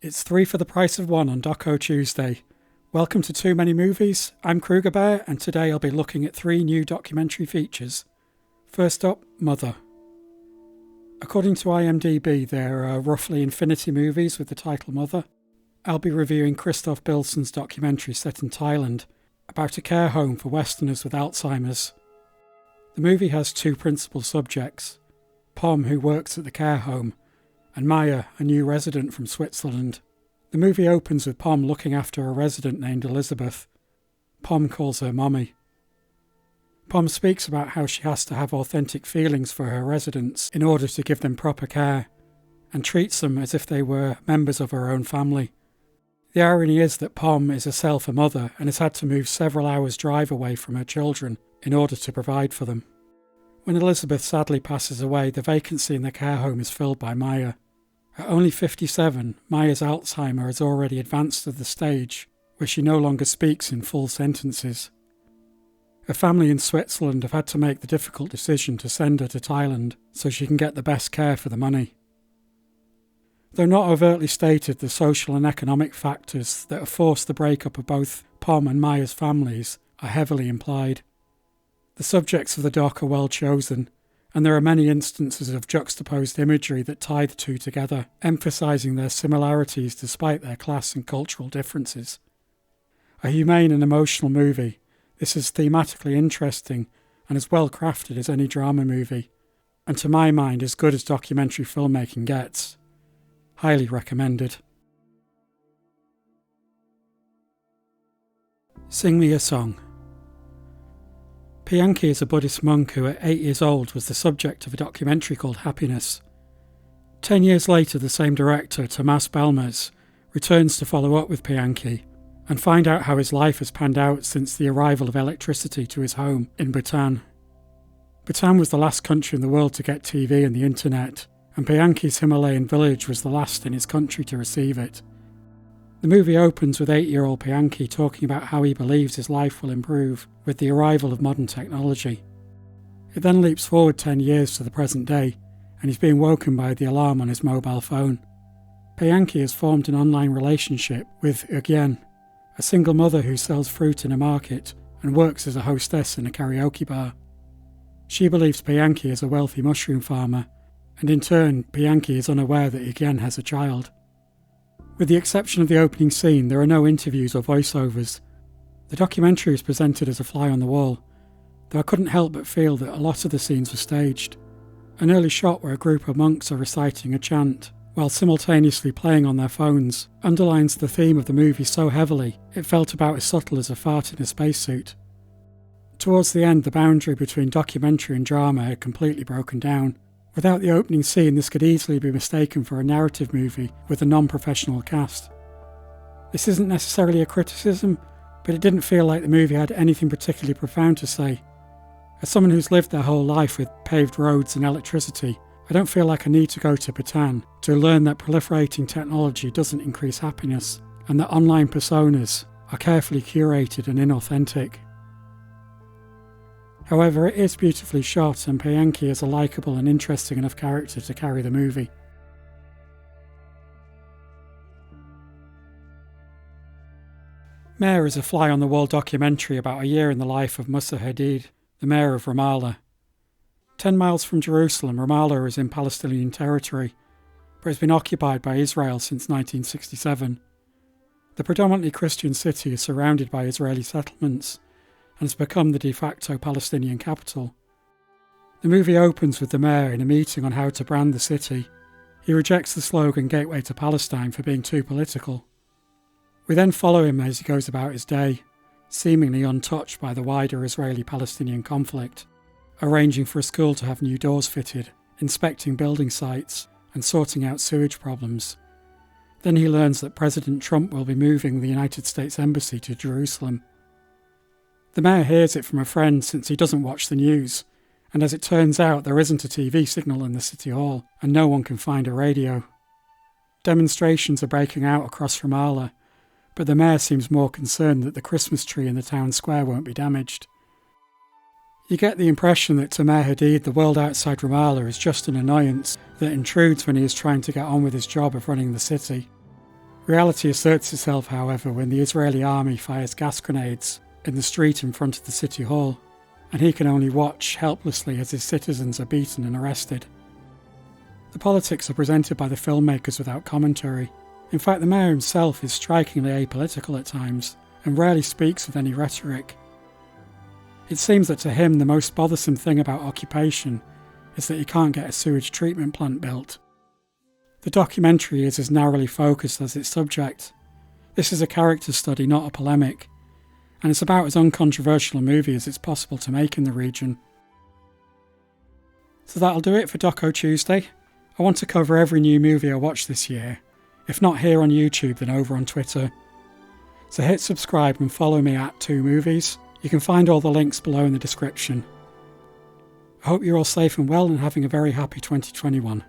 It's 3 for the price of 1 on Doco Tuesday. Welcome to Too Many Movies. I'm Kruger Bear, and today I'll be looking at 3 new documentary features. First up, Mother. According to IMDb, there are roughly infinity movies with the title Mother. I'll be reviewing Kristof Bilsen's documentary set in Thailand about a care home for Westerners with Alzheimer's. The movie has 2 principal subjects: Pom, who works at the care home, and Maya, a new resident from Switzerland. The movie opens with Pom looking after a resident named Elizabeth. Pom calls her Mommy. Pom speaks about how she has to have authentic feelings for her residents in order to give them proper care, and treats them as if they were members of her own family. The irony is that Pom is herself a mother and has had to move several hours' drive away from her children in order to provide for them. When Elizabeth sadly passes away, the vacancy in the care home is filled by Maya. At only 57, Maya's Alzheimer has already advanced to the stage where she no longer speaks in full sentences. Her family in Switzerland have had to make the difficult decision to send her to Thailand so she can get the best care for the money. Though not overtly stated, the social and economic factors that have forced the breakup of both Pom and Maya's families are heavily implied. The subjects of the doc are well chosen, and there are many instances of juxtaposed imagery that tie the two together, emphasising their similarities despite their class and cultural differences. A humane and emotional movie, this is thematically interesting and as well crafted as any drama movie, and to my mind as good as documentary filmmaking gets. Highly recommended. Sing Me a Song. Pianki is a Buddhist monk who at 8 years old was the subject of a documentary called Happiness. 10 years later, the same director, Balmés, returns to follow up with Pianki and find out how his life has panned out since the arrival of electricity to his home in Bhutan. Bhutan was the last country in the world to get TV and the internet, and Pianki's Himalayan village was the last in his country to receive it. The movie opens with 8-year-old Pianki talking about how he believes his life will improve with the arrival of modern technology. It then leaps forward 10 years to the present day, and he's being woken by the alarm on his mobile phone. Pianki has formed an online relationship with Ugyen, a single mother who sells fruit in a market and works as a hostess in a karaoke bar. She believes Pianki is a wealthy mushroom farmer, and in turn, Pianki is unaware that Ugyen has a child. With the exception of the opening scene, there are no interviews or voiceovers. The documentary is presented as a fly on the wall, though I couldn't help but feel that a lot of the scenes were staged. An early shot where a group of monks are reciting a chant, while simultaneously playing on their phones, underlines the theme of the movie so heavily it felt about as subtle as a fart in a spacesuit. Towards the end, the boundary between documentary and drama had completely broken down. Without the opening scene, this could easily be mistaken for a narrative movie with a non-professional cast. This isn't necessarily a criticism, but it didn't feel like the movie had anything particularly profound to say. As someone who's lived their whole life with paved roads and electricity, I don't feel like I need to go to Bhutan to learn that proliferating technology doesn't increase happiness, and that online personas are carefully curated and inauthentic. However, it is beautifully shot, and Pianki is a likeable and interesting enough character to carry the movie. Mayor is a fly-on-the-wall documentary about a year in the life of Musa Hadid, the mayor of Ramallah. 10 miles from Jerusalem, Ramallah is in Palestinian territory, but has been occupied by Israel since 1967. The predominantly Christian city is surrounded by Israeli settlements, and has become the de facto Palestinian capital. The movie opens with the mayor in a meeting on how to brand the city. He rejects the slogan Gateway to Palestine for being too political. We then follow him as he goes about his day, seemingly untouched by the wider Israeli-Palestinian conflict, arranging for a school to have new doors fitted, inspecting building sites, and sorting out sewage problems. Then he learns that President Trump will be moving the United States Embassy to Jerusalem. The mayor hears it from a friend since he doesn't watch the news, and as it turns out there isn't a TV signal in the city hall and no one can find a radio. Demonstrations are breaking out across Ramallah, but the mayor seems more concerned that the Christmas tree in the town square won't be damaged. You get the impression that to Mayor Hadid the world outside Ramallah is just an annoyance that intrudes when he is trying to get on with his job of running the city. Reality asserts itself, however, when the Israeli army fires gas grenades in the street in front of the city hall, and he can only watch helplessly as his citizens are beaten and arrested. The politics are presented by the filmmakers without commentary. In fact, the mayor himself is strikingly apolitical at times, and rarely speaks with any rhetoric. It seems that to him the most bothersome thing about occupation is that he can't get a sewage treatment plant built. The documentary is as narrowly focused as its subject. This is a character study, not a polemic, and it's about as uncontroversial a movie as it's possible to make in the region. So that'll do it for Doco Tuesday. I want to cover every new movie I watch this year, if not here on YouTube then over on Twitter. So hit subscribe and follow me at 2movies. You can find all the links below in the description. I hope you're all safe and well and having a very happy 2021.